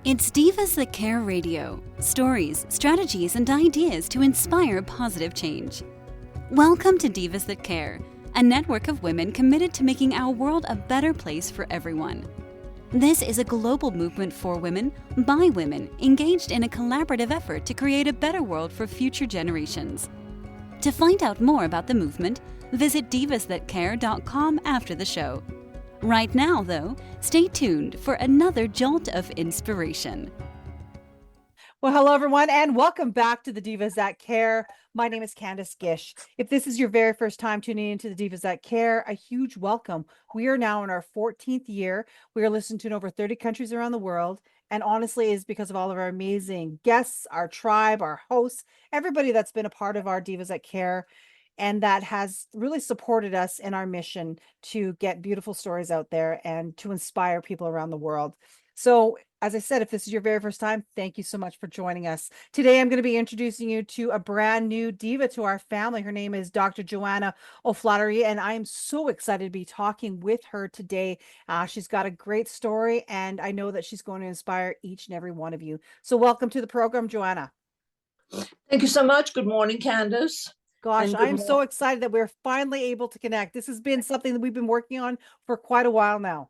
It's Divas That Care Radio. Stories, strategies, and ideas to inspire positive change. Welcome to Divas That Care, a network of women committed to making our world a better place for everyone. This is a global movement for women, by women, engaged in a collaborative effort to create a better world for future generations. To find out more about the movement, visit divasthatcare.com after the show. Right now, though, stay tuned for another jolt of inspiration. Well, hello, everyone, and welcome back to the Divas That Care. My name is Candace Gish. If this is your very first time tuning into the Divas That Care, a huge welcome. We are now in our 14th year. We are listened to in over 30 countries around the world. And honestly, it is because of all of our amazing guests, our tribe, our hosts, everybody that's been a part of our Divas That Care, and that has really supported us in our mission to get beautiful stories out there and to inspire people around the world. So, as I said, if this is your very first time, thank you so much for joining us. Today, I'm going to be introducing you to a brand new diva to our family. Her name is Dr. Johanna Helps, and I am so excited to be talking with her today. She's got a great story, and I know that she's going to inspire each and every one of you. So welcome to the program, Johanna. Thank you so much. Good morning, Candace. Gosh, I'm so excited that we're finally able to connect. This has been something that we've been working on for quite a while now.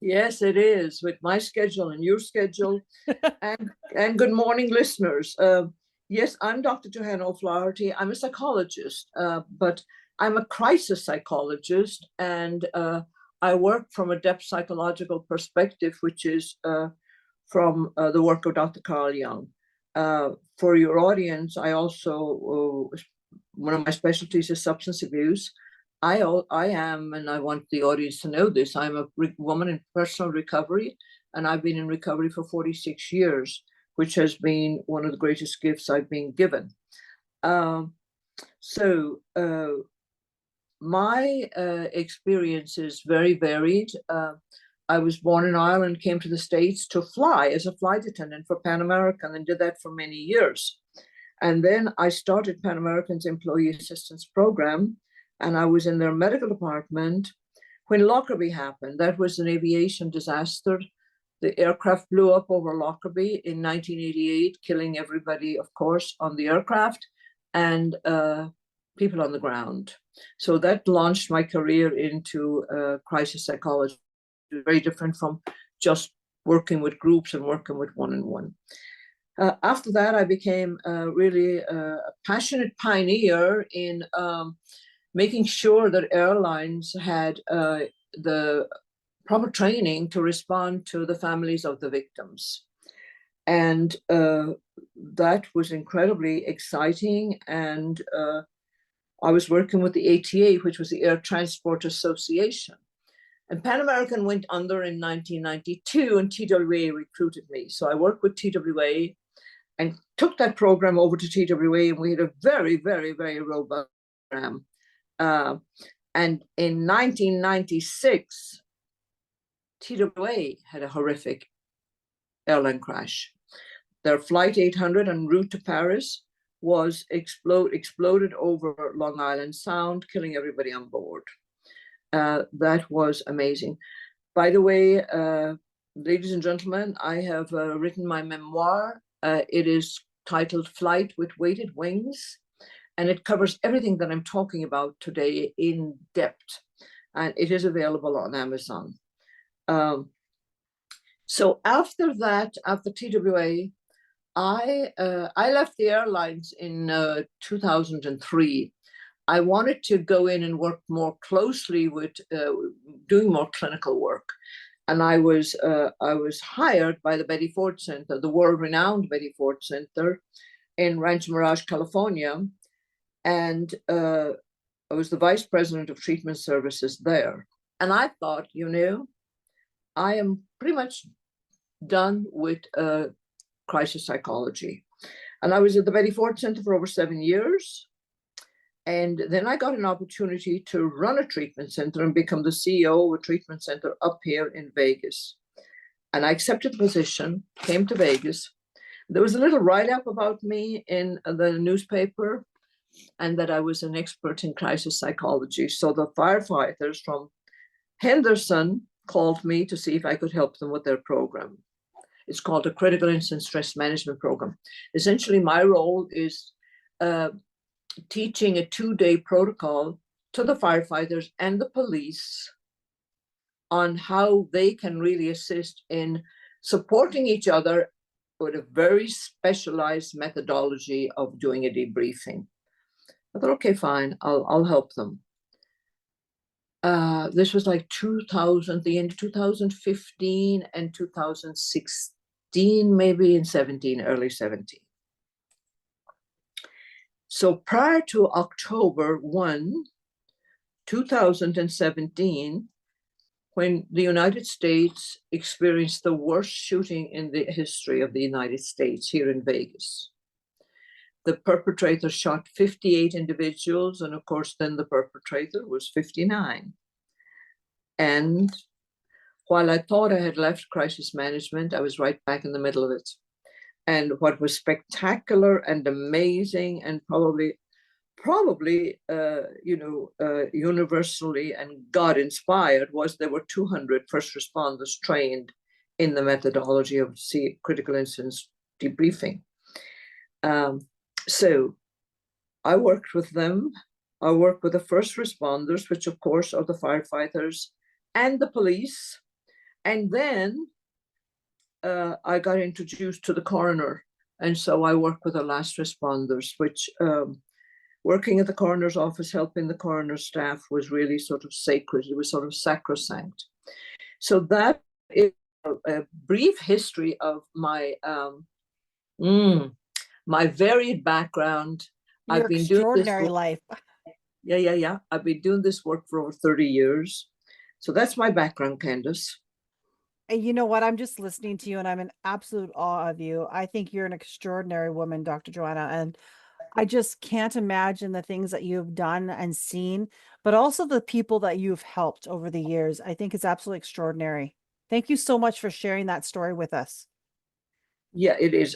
Yes, it is, with my schedule and your schedule. and good morning, listeners. Yes, I'm Dr. Johanna Helps. I'm a psychologist, but I'm a crisis psychologist, and I work from a depth psychological perspective, which is from the work of Dr. Carl Jung. For your audience, I also, one of my specialties is substance abuse. I am, and I want the audience to know this, I'm a woman in personal recovery, and I've been in recovery for 46 years, which has been one of the greatest gifts I've been given. My experience is very varied. I was born in Ireland, came to the States to fly as a flight attendant for Pan American, and did that for many years. And then I started Pan American's Employee Assistance Program, and I was in their medical department when Lockerbie happened. That was an aviation disaster. The aircraft blew up over Lockerbie in 1988, killing everybody, of course, on the aircraft and people on the ground. So that launched my career into crisis psychology, very different from just working with groups and working with one-on-one. After that, I became really a passionate pioneer in making sure that airlines had the proper training to respond to the families of the victims. And that was incredibly exciting. And I was working with the ATA, which was the Air Transport Association. And Pan American went under in 1992, and TWA recruited me. So I worked with TWA and took that program over to TWA, and we had a very, very, very robust program. And in 1996, TWA had a horrific airline crash. Their Flight 800 en route to Paris was exploded over Long Island Sound, killing everybody on board. That was amazing. By the way, ladies and gentlemen, I have written my memoir. It is titled Flight with Weighted Wings, and it covers everything that I'm talking about today in depth, and it is available on Amazon. So after that, after TWA, I left the airlines in 2003. I wanted to go in and work more closely with doing more clinical work. And I was hired by the Betty Ford Center, the world-renowned Betty Ford Center in Rancho Mirage, California. And I was the vice president of treatment services there. And I thought, I am pretty much done with crisis psychology. And I was at the Betty Ford Center for over 7 years. And then I got an opportunity to run a treatment center and become the CEO of a treatment center up here in Vegas. And I accepted the position, came to Vegas. There was a little write-up about me in the newspaper, and that I was an expert in crisis psychology. So the firefighters from Henderson called me to see if I could help them with their program. It's called a Critical Incident Stress Management Program. Essentially, my role is teaching a 2-day protocol to the firefighters and the police on how they can really assist in supporting each other with a very specialized methodology of doing a debriefing. I thought, okay, fine, I'll help them. This was like the end of 2015 and 2016, maybe in 17, early 17. So prior to October 1, 2017, when the United States experienced the worst shooting in the history of the United States here in Vegas. The perpetrator shot 58 individuals, and of course, then the perpetrator was 59. And while I thought I had left crisis management, I was right back in the middle of it. And what was spectacular and amazing and probably universally and God-inspired was there were 200 first responders trained in the methodology of critical incidents debriefing. So I worked with them. I worked with the first responders, which of course are the firefighters and the police. And then I got introduced to the coroner. And so I worked with the last responders, which working at the coroner's office, helping the coroner's staff was really sort of sacred. It was sort of sacrosanct. So that is a brief history of my my varied background. Your I've been doing this extraordinary life. Yeah. I've been doing this work for over 30 years. So that's my background, Candace. And you know what? I'm just listening to you and I'm in absolute awe of you. I think you're an extraordinary woman, Dr. Johanna. And I just can't imagine the things that you've done and seen, but also the people that you've helped over the years. I think it's absolutely extraordinary. Thank you so much for sharing that story with us. Yeah, it is.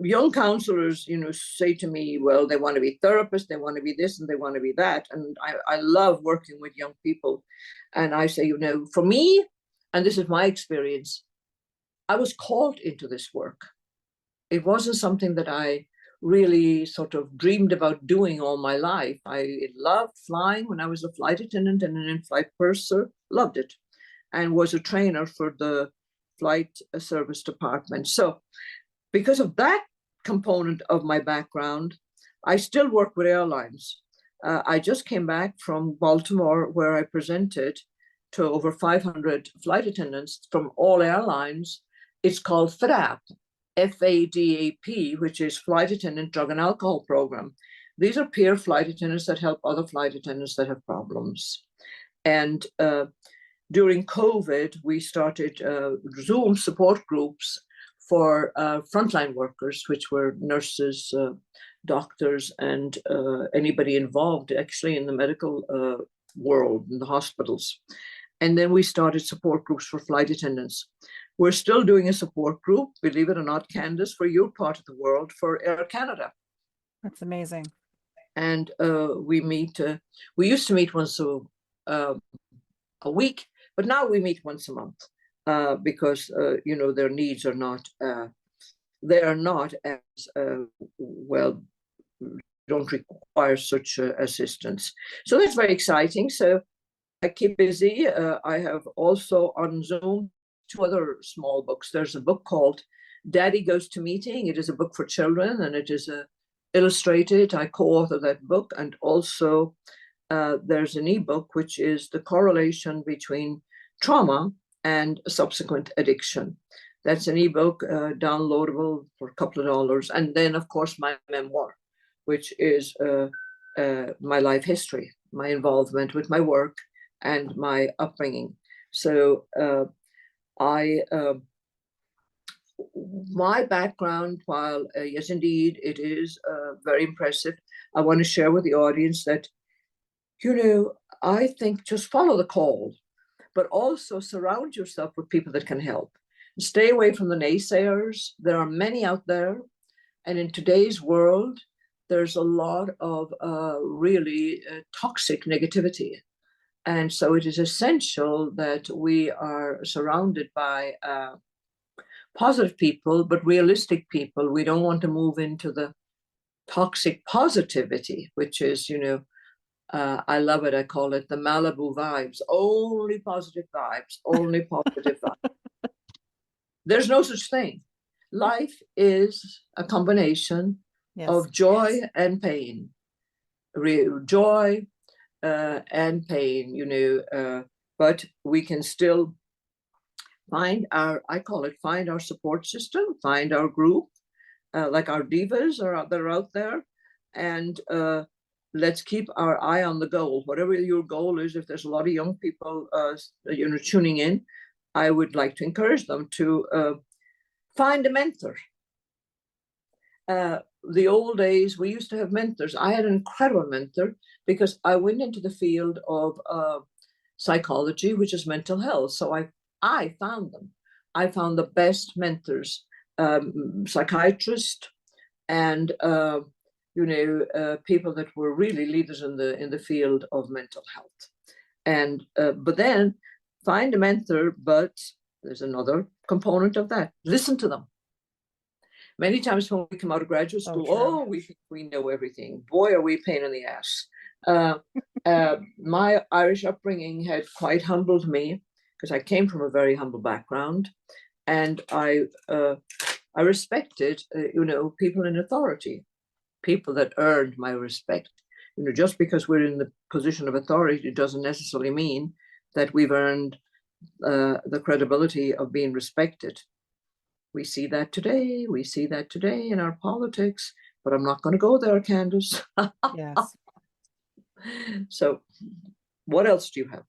Young counselors, say to me, well, they want to be therapists, they want to be this and they want to be that. And I love working with young people. And I say, for me, and this is my experience, I was called into this work. It wasn't something that I really sort of dreamed about doing all my life. I loved flying when I was a flight attendant and an in-flight purser, loved it, and was a trainer for the flight service department. So because of that component of my background, I still work with airlines. I just came back from Baltimore where I presented to over 500 flight attendants from all airlines. It's called FADAP, FADAP, which is Flight Attendant Drug and Alcohol Program. These are peer flight attendants that help other flight attendants that have problems. And during COVID, we started Zoom support groups for frontline workers, which were nurses, doctors, and anybody involved actually in the medical world, in the hospitals. And then we started support groups for flight attendants. We're still doing a support group, believe it or not, Candace, for your part of the world, for Air Canada. That's amazing. And we used to meet once a week, but now we meet once a month because, their needs are not, they are not as, don't require such assistance. So that's very exciting. So I keep busy. I have also on Zoom 2 other small books. There's a book called Daddy Goes to Meeting. It is a book for children and it is illustrated. I co-author that book. And also there's an ebook, which is the correlation between trauma and subsequent addiction. That's an ebook downloadable for a couple of dollars. And then, of course, my memoir, which is my life history, my involvement with my work and my upbringing. So my background, while yes, indeed, it is very impressive, I want to share with the audience that, I think just follow the call, but also surround yourself with people that can help. Stay away from the naysayers. There are many out there. And in today's world, there's a lot of really toxic negativity. And so it is essential that we are surrounded by positive people, but realistic people. We don't want to move into the toxic positivity, which is, I love it. I call it the Malibu vibes. Only positive vibes, only positive vibes. There's no such thing. Life is a combination of joy and pain. Joy and pain, but we can still find our support system, find our group, like our divas that are out there, and let's keep our eye on the goal. Whatever your goal is, if there's a lot of young people, tuning in, I would like to encourage them to find a mentor. The old days, we used to have mentors. I had an incredible mentor because I went into the field of psychology, which is mental health. So I found them. I found the best mentors, psychiatrists, and people that were really leaders in the field of mental health. And but then find a mentor, but there's another component of that. Listen to them. Many times when we come out of graduate school, we think we know everything. Boy, are we pain in the ass. My Irish upbringing had quite humbled me because I came from a very humble background, and I respected, people in authority, people that earned my respect. Just because we're in the position of authority doesn't necessarily mean that we've earned the credibility of being respected. We see that today. We see that today in our politics, but I'm not going to go there, Candace. Yes. So what else do you have?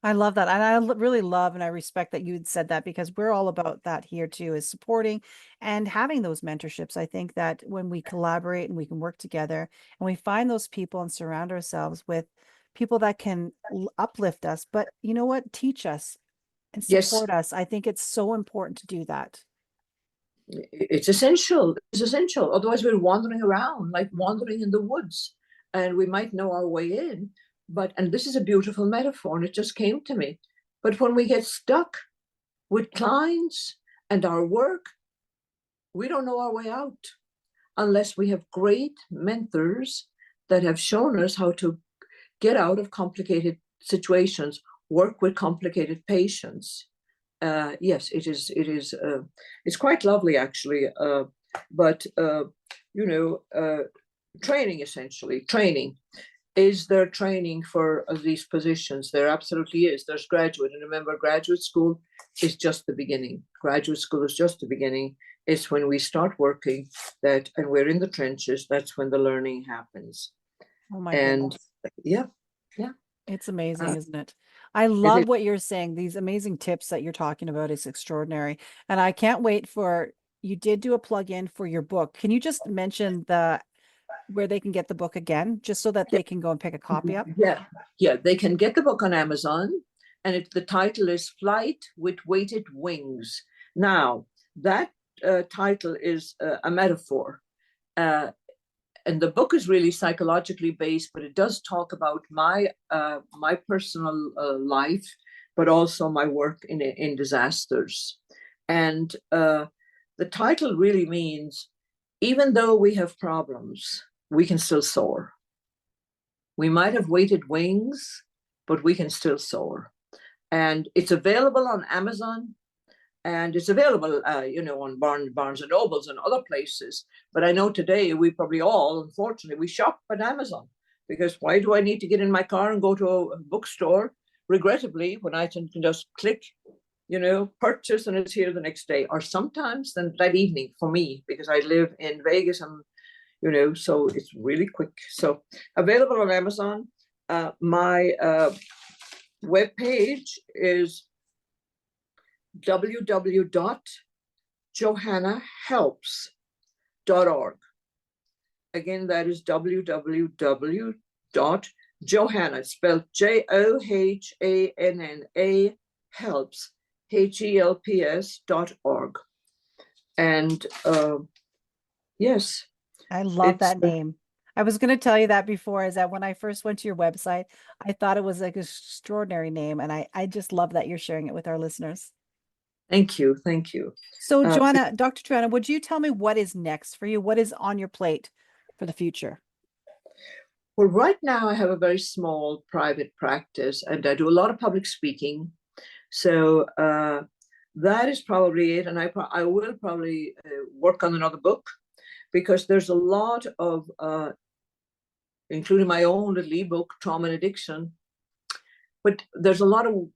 I love that. And I really love and I respect that you had said that, because we're all about that here too, is supporting and having those mentorships. I think that when we collaborate and we can work together and we find those people and surround ourselves with people that can uplift us, but you know what, teach us and support us. I think it's so important to do that. It's essential. It's essential. Otherwise, we're wandering around, like wandering in the woods, and we might know our way in. And this is a beautiful metaphor, and it just came to me. But when we get stuck with clients and our work, we don't know our way out unless we have great mentors that have shown us how to get out of complicated situations, work with complicated patients. Yes, it is. It's quite lovely, actually. Training, essentially. Training. Is there training for these positions? There absolutely is. There's graduate. And remember, graduate school is just the beginning. Graduate school is just the beginning. It's when we start working and we're in the trenches, that's when the learning happens. Oh my goodness. Yeah. It's amazing, isn't it? I love what you're saying. These amazing tips that you're talking about is extraordinary. And I can't wait you did do a plug-in for your book. Can you just mention where they can get the book again, just so that they can go and pick a copy up? Yeah. They can get the book on Amazon, and the title is Flight with Weighted Wings. Now, that title is a metaphor. And the book is really psychologically based, but it does talk about my personal life, but also my work in disasters. And the title really means, even though we have problems, we can still soar. We might have weighted wings, but we can still soar. And it's available on Amazon. And it's available, on Barnes and Nobles and other places. But I know today we probably all, unfortunately, we shop at Amazon, because why do I need to get in my car and go to a bookstore, regrettably, when I can just click, purchase, and it's here the next day, or sometimes then that evening for me, because I live in Vegas and, so it's really quick. So available on Amazon. My webpage is www.johannahelps.org. Again, that is www.johanna, spelled JOHANNA, helps, HELPS.org. And yes. I love that name. I was going to tell you that before, is that when I first went to your website, I thought it was like an extraordinary name. And I just love that you're sharing it with our listeners. Thank you. Thank you. So Johanna, Dr. Johanna, would you tell me what is next for you? What is on your plate for the future? Well, right now I have a very small private practice and I do a lot of public speaking. So that is probably it. And I will probably work on another book because there's a lot of, including my own little ebook, Trauma and Addiction. But there's a lot of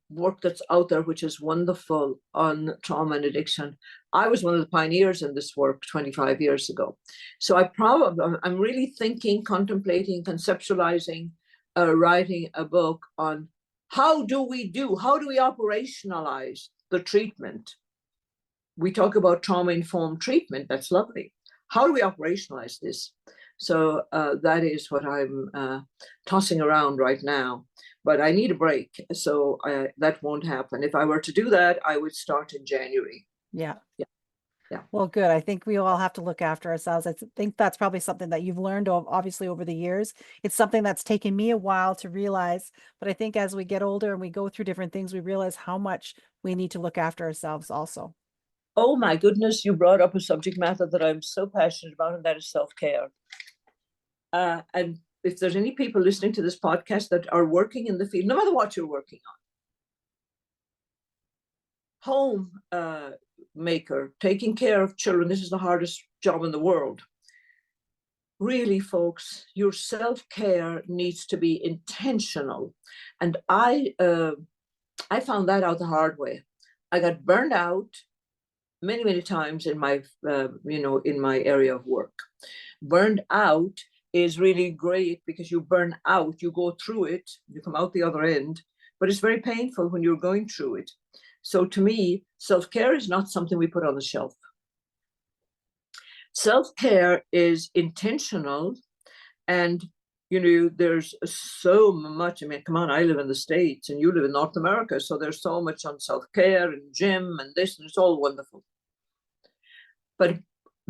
work that's out there which is wonderful on trauma and addiction. I was one of the pioneers in this work 25 years ago. So I'm really thinking, contemplating, conceptualizing, writing a book on how do we operationalize the treatment. We talk about trauma-informed treatment. That's lovely. How do we operationalize this? So that is what I'm tossing around right now. But I need a break, so that won't happen. If I were to do that, I would start in January. Yeah. Yeah. Well, good. I think we all have to look after ourselves. I think that's probably something that you've learned obviously over the years. It's something that's taken me a while to realize, but I think as we get older and we go through different things, we realize how much we need to look after ourselves also. Oh my goodness, you brought up a subject matter that I'm so passionate about, and that is self-care. And if there's any people listening to this podcast that are working in the field, no matter what you're working on, home maker, taking care of children, this is the hardest job in the world. Really, folks, your self-care needs to be intentional. And I found that out the hard way. I got burned out many, many times in my, in my area of work. Burned out is really great because you burn out, you go through it, you come out the other end, but it's very painful when you're going through it. So to me, self-care is not something we put on the shelf. Self-care is intentional, and there's so much. I mean, come on, I live in the States and you live in North America, so there's so much on self-care and gym and this, and it's all wonderful. But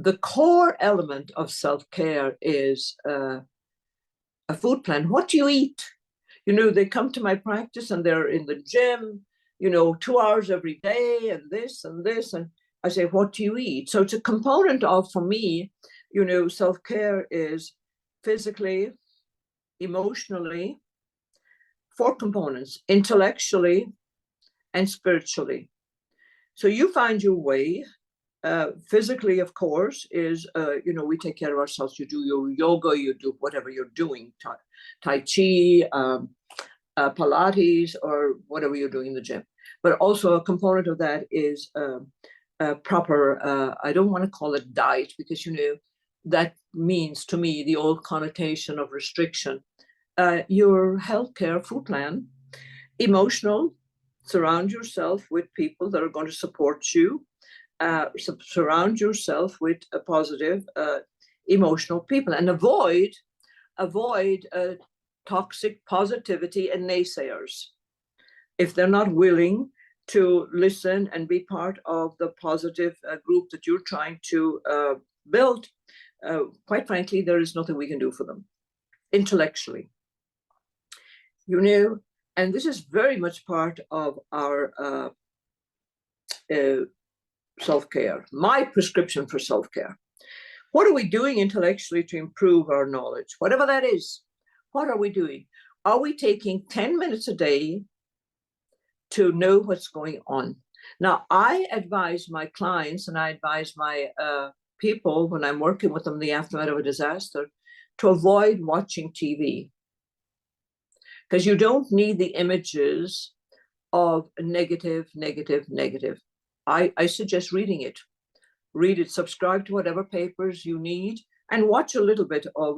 the core element of self-care is a food plan. What do you eat? They come to my practice and they're in the gym, 2 hours every day and this and this. And I say, what do you eat? So it's a component of, for me, self-care is physically, emotionally, 4 components, intellectually and spiritually. So you find your way. Physically, of course, is, we take care of ourselves. You do your yoga, you do whatever you're doing, Tai Chi, Pilates, or whatever you're doing in the gym. But also a component of that is a proper, I don't want to call it diet, because, that means to me the old connotation of restriction. Your healthcare food plan, emotional, surround yourself with people that are going to support you. Surround yourself with a positive, emotional people, and avoid toxic positivity and naysayers. If they're not willing to listen and be part of the positive group that you're trying to build, quite frankly, there is nothing we can do for them intellectually. And this is very much part of our self-care, my prescription for self-care. What are we doing intellectually to improve our knowledge? Whatever that is, what are we doing? Are we taking 10 minutes a day to know what's going on? Now, I advise my clients and I advise my people when I'm working with them in the aftermath of a disaster to avoid watching TV, because you don't need the images of negative. I suggest reading it. Read it, subscribe to whatever papers you need, and watch a little bit of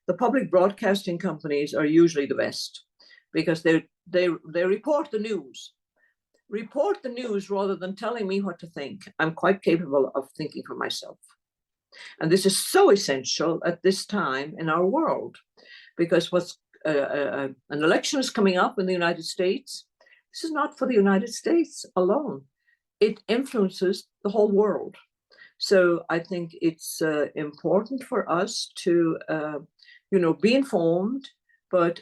the public broadcasting companies are usually the best, because they report the news. Report the news rather than telling me what to think. I'm quite capable of thinking for myself. And this is so essential at this time in our world, because an election is coming up in the United States. This is not for the United States alone. It influences the whole world. So I think it's important for us to, be informed, but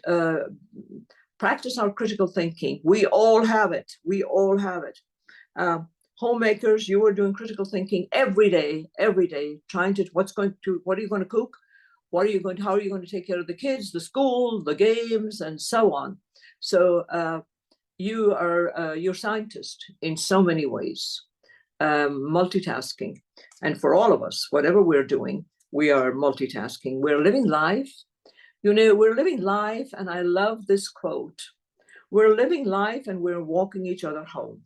practice our critical thinking. We all have it. Homemakers, you are doing critical thinking every day, trying to, what are you going to cook? How are you going to take care of the kids, the school, the games, and so on. So you're scientist in so many ways, multitasking. And for all of us, whatever we're doing, we are multitasking. We're living life. We're living life, and I love this quote. We're living life and we're walking each other home.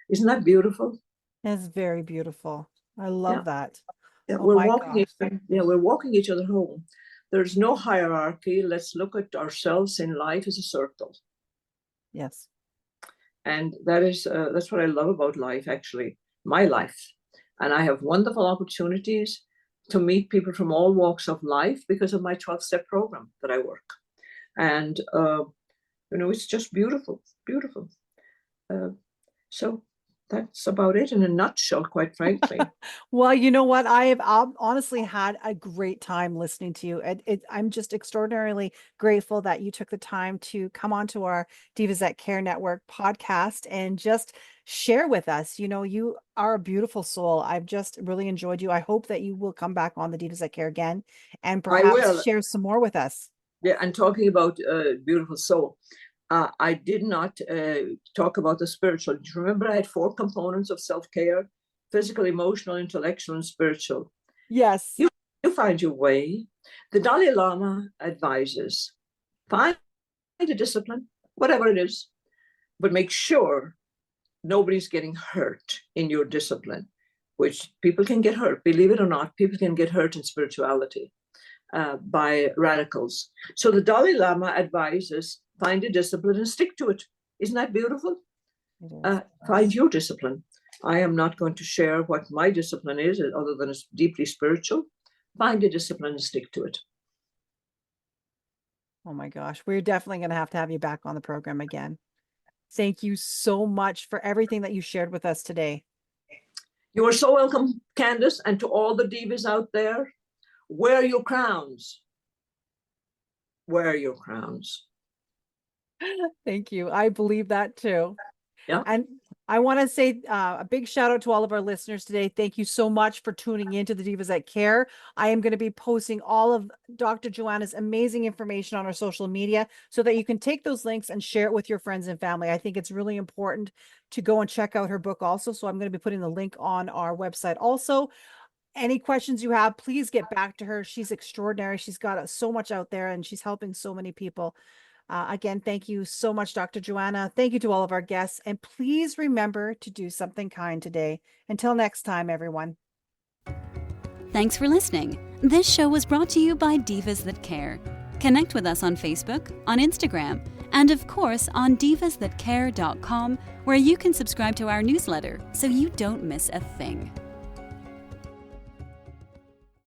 Isn't that beautiful? It's very beautiful. I love that. Yeah, Oh we're my walking. gosh. We're walking each other home. There's no hierarchy. Let's look at ourselves in life as a circle. Yes. And that's what I love about life, actually, my life. And I have wonderful opportunities to meet people from all walks of life because of my 12-step program that I work. And it's just beautiful, beautiful. So that's about it in a nutshell, quite frankly. Well, you know what? I have honestly had a great time listening to you. I'm just extraordinarily grateful that you took the time to come onto our Divas That Care Network podcast and just share with us. You are a beautiful soul. I've just really enjoyed you. I hope that you will come back on the Divas That Care again and I perhaps will. share some more with us. Yeah, and talking about beautiful soul, I did not talk about the spiritual. Do you remember I had 4 components of self-care: physical, emotional, intellectual, and spiritual? Yes. You find your way. The Dalai Lama advises, find a discipline, whatever it is, but make sure nobody's getting hurt in your discipline, which people can get hurt. Believe it or not, people can get hurt in spirituality by radicals. So the Dalai Lama advises, find a discipline and stick to it. Isn't that beautiful? Find your discipline. I am not going to share what my discipline is, other than it's deeply spiritual. Find a discipline and stick to it. Oh my gosh. We're definitely going to have you back on the program again. Thank you so much for everything that you shared with us today. You are so welcome, Candace, and to all the divas out there, wear your crowns. Wear your crowns. Thank you. I believe that too. Yeah. And I want to say a big shout out to all of our listeners today. Thank you so much for tuning in to the Divas That Care. I am going to be posting all of Dr. Johanna's amazing information on our social media so that you can take those links and share it with your friends and family. I think it's really important to go and check out her book also. So I'm going to be putting the link on our website also. Any questions you have, please get back to her. She's extraordinary. She's got so much out there and she's helping so many people. Again, thank you so much, Dr. Johanna. Thank you to all of our guests. And please remember to do something kind today. Until next time, everyone. Thanks for listening. This show was brought to you by Divas That Care. Connect with us on Facebook, on Instagram, and of course on divasthatcare.com, where you can subscribe to our newsletter so you don't miss a thing.